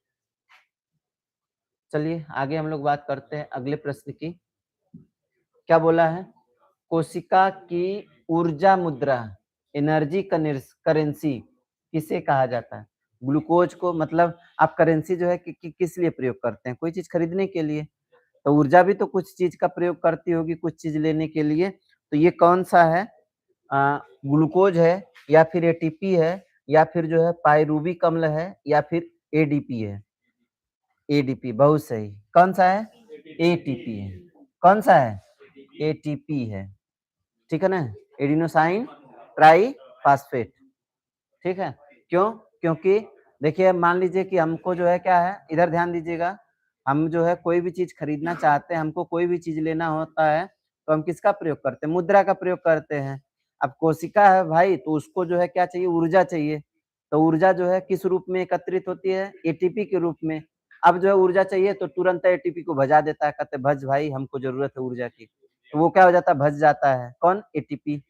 चलिए आगे हम लोग बात करते हैं अगले प्रश्न की। क्या बोला है? कोशिका की ऊर्जा मुद्रा, एनर्जी करेंसी किसे कहा जाता है? ग्लूकोज को, मतलब आप करेंसी जो है किस लिए प्रयोग करते हैं? कोई चीज खरीदने के लिए। तो ऊर्जा भी तो कुछ चीज का प्रयोग करती होगी कुछ चीज लेने के लिए। तो ये कौन सा है? ग्लूकोज है या फिर एटीपी है या फिर जो है पायरूबिक अम्ल है या फिर एडीपी है? एडीपी, बहुत सही। कौन सा है? एटीपी है। कौन सा है? एटीपी है। ठीक है ना? Adenosine triphosphate. ठीक है। क्यों? क्योंकि देखिए मान लीजिए कि हमको जो है क्या है, इधर ध्यान दीजिएगा, हम जो है कोई भी चीज खरीदना चाहते हैं, हमको कोई भी चीज लेना होता है तो हम किसका प्रयोग करते हैं? मुद्रा का प्रयोग करते हैं। अब कोशिका है भाई तो उसको जो है क्या चाहिए? ऊर्जा चाहिए। तो ऊर्जा जो है किस रूप में एकत्रित होती है? एटीपी के रूप में। अब जो है ऊर्जा चाहिए तो तुरंत एटीपी को भजा देता है, कहते भज भाई हमको जरूरत है ऊर्जा की। तो वो क्या हो जाता है, भस जाता है। कौन? एटीपी।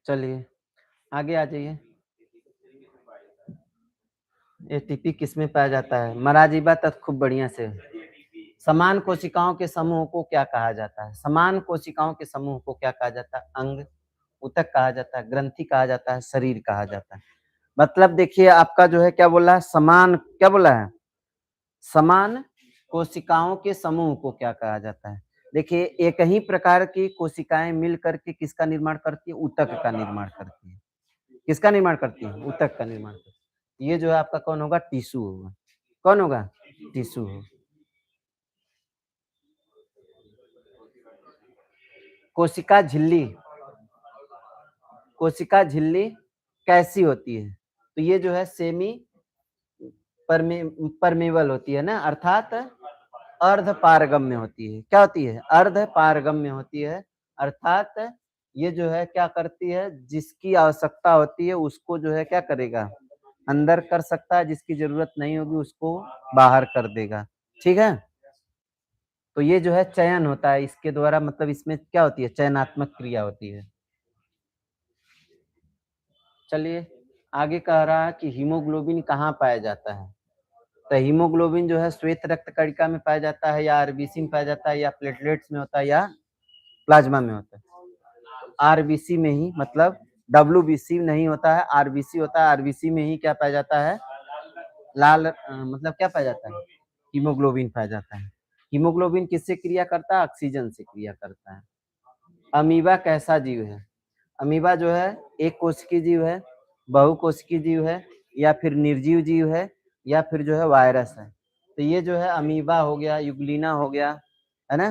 चलिए आगे आ जाइए। एटीपी किसमें पाया जाता है? मराजीबा तक खूब बढ़िया से। समान कोशिकाओं के समूह को क्या कहा जाता है? समान कोशिकाओं के समूह को क्या कहा जाता है? अंग, ऊतक कहा जाता है, ग्रंथि कहा जाता है, शरीर कहा जाता है। मतलब देखिए आपका जो है क्या बोला है, समान, क्या बोला है, समान कोशिकाओं के समूह को क्या कहा जाता है? देखिए एक ही प्रकार की कोशिकाएं मिल करके किसका निर्माण करती है? ऊतक का निर्माण करती है। किसका निर्माण करती है? ऊतक का निर्माण करती है। ये जो है आपका कौन होगा? टिश्यू होगा। कौन होगा? टिश्यू होगा। कोशिका झिल्ली, कोशिका झिल्ली कैसी होती है? तो ये जो है सेमी परमेबल होती है ना, अर्थात अर्ध पारगम्य होती है। क्या होती है? अर्ध पारगम्य होती है। अर्थात ये जो है क्या करती है, जिसकी आवश्यकता होती है उसको जो है क्या करेगा, अंदर कर सकता है, जिसकी जरूरत नहीं होगी उसको बाहर कर देगा। ठीक है, तो ये जो है चयन होता है इसके द्वारा, मतलब इसमें क्या होती है, चयनात्मक क्रिया होती है। चलिए आगे कह रहा है कि हीमोग्लोबिन कहाँ पाया जाता है? तो हीमोग्लोबिन जो है श्वेत रक्त कणिका में पाया जाता है, या आरबीसी में पाया जाता है, या प्लेटलेट्स में होता है, या प्लाज्मा में होता है? आरबीसी में ही, मतलब डब्ल्यूबीसी नहीं होता है, आरबीसी होता है। आरबीसी में ही क्या पाया जाता है? लाल मतलब क्या पाया जाता है? हीमोग्लोबिन पाया जाता है। हीमोग्लोबिन किससे क्रिया करता है? ऑक्सीजन से क्रिया करता है। अमीबा कैसा जीव है? अमीबा जो है एक कोशिकीय जीव है, बहुकोशिकीय जीव है, या फिर निर्जीव जीव है, या फिर जो है वायरस है। तो ये जो है अमीबा हो गया, यूग्लिना हो गया, है ना,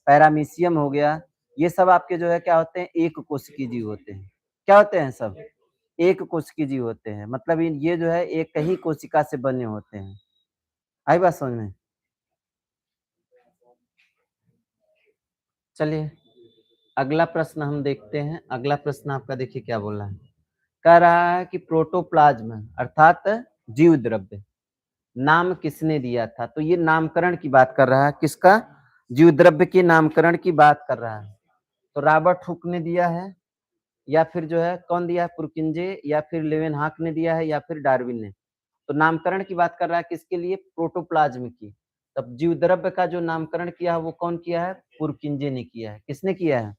पैरामीशियम हो गया, ये सब आपके जो है क्या होते हैं, एक कोशिकीय जीव होते हैं। क्या होते हैं? सब एक कोशिकीय जीव होते हैं। मतलब ये जो है एक ही कोशिका से बने होते हैं। आई बात समझ में? चलिए अगला प्रश्न हम देखते हैं। अगला प्रश्न आपका देखिए क्या बोला है। कह रहा है कि प्रोटोप्लाज्म अर्थात जीव द्रव्य नाम किसने दिया था? तो ये नामकरण की बात कर रहा है। किसका? जीव द्रव्य के नामकरण की बात कर रहा है। तो रॉबर्ट हुक ने दिया है, या फिर जो है कौन दिया है, पुरकिंजे, या फिर लेवेनहॉक ने दिया है, या फिर डार्विन ने? तो नामकरण की बात कर रहा है किसके लिए? प्रोटोप्लाज्म की। तब जीव द्रव्य का जो नामकरण किया है वो कौन किया है? पुरकिंजे ने किया है। किसने किया है?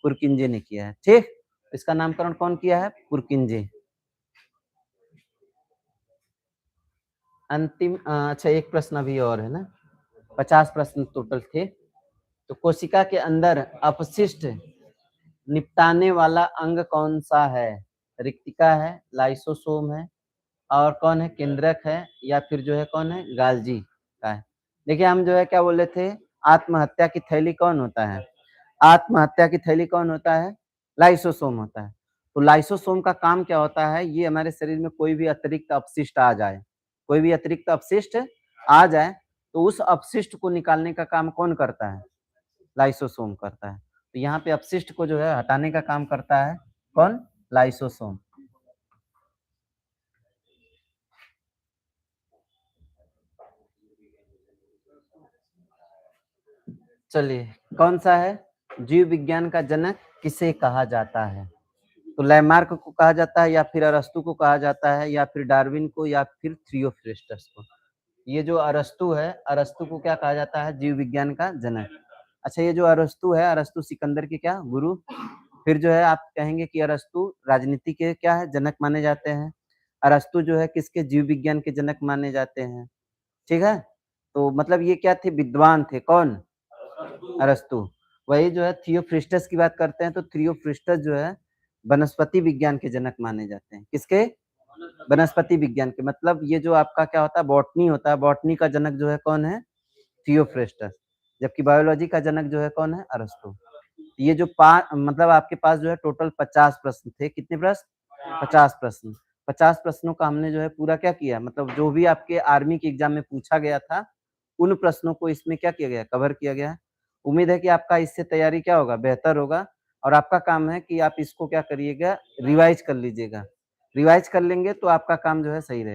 पुरकिंजे ने किया है। ठीक, इसका नामकरण कौन किया है? पुरकिंजे। अंतिम अच्छा एक प्रश्न अभी और है ना, 50 प्रश्न टोटल थे। तो कोशिका के अंदर अपशिष्ट निपटाने वाला अंग कौन सा है? रिक्तिका है, लाइसोसोम है, और कौन है, केंद्रक है, या फिर जो है कौन है, गाल्जी का है? देखिए हम जो है क्या बोले थे, आत्महत्या की थैली कौन होता है? आत्महत्या की थैली कौन होता है? लाइसोसोम होता है। तो लाइसोसोम का काम क्या होता है, ये हमारे शरीर में कोई भी अतिरिक्त अपशिष्ट आ जाए, कोई भी अतिरिक्त अपशिष्ट आ जाए, तो उस अपशिष्ट को निकालने का काम कौन करता है? लाइसोसोम करता है। तो यहाँ पे अपशिष्ट को जो है हटाने का काम करता है कौन? लाइसोसोम। चलिए कौन सा है? जीव विज्ञान का जनक किसे कहा जाता है? तो लैमार्क को कहा जाता है, या फिर अरस्तु को कहा जाता है, या फिर डार्विन को, या फिर थियोफ्रिस्टस को? ये जो अरस्तु है, अरस्तु को क्या कहा जाता है? जीव विज्ञान का जनक। अच्छा ये जो अरस्तु है, अरस्तु सिकंदर के क्या गुरु? फिर जो है आप कहेंगे कि अरस्तु राजनीति के क्या है, जनक माने जाते हैं। अरस्तु जो है किसके? जीव विज्ञान के जनक माने जाते हैं। ठीक है, तो मतलब ये क्या थे, विद्वान थे। कौन? अरस्तु। वही जो है थियोफ्रिस्टस की बात करते हैं, तो थियोफ्रिस्टस जो है वनस्पति विज्ञान के जनक माने जाते हैं। किसके? वनस्पति विज्ञान के। मतलब ये जो आपका क्या होता है, बॉटनी होता है, बॉटनी का जनक जो है कौन है? थियोफ्रिस्टस। जबकि बायोलॉजी का जनक जो है कौन है? अरस्तु। ये जो मतलब आपके पास जो है टोटल 50 प्रश्न थे। कितने प्रश्न? 50 प्रश्न। 50 प्रश्नों का हमने जो है पूरा क्या किया, मतलब जो भी आपके आर्मी के एग्जाम में पूछा गया था उन प्रश्नों को इसमें क्या किया गया, कवर किया गया। उम्मीद है कि आपका इससे तैयारी क्या होगा, बेहतर होगा। और आपका काम है कि आप इसको क्या करिएगा, रिवाइज कर लीजिएगा। रिवाइज कर लेंगे तो आपका काम जो है सही रहेगा।